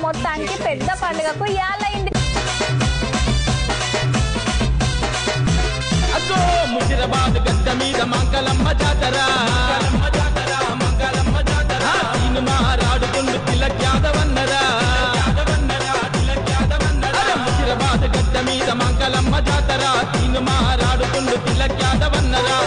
మొత్తానికి పెద్ద పండుగకు యాలైంది. ముషిరాబాద్ గడ్డ మీద మంగళమ్మ జాతర, తీను మారాడుకుండు తిలక్ యాదవన్నరా. ముషిరాబాద్ గడ్డ మీద మంగళమ్మ జాతర, తీను మారాడుకుండు తిలక్ యాదవన్నరా.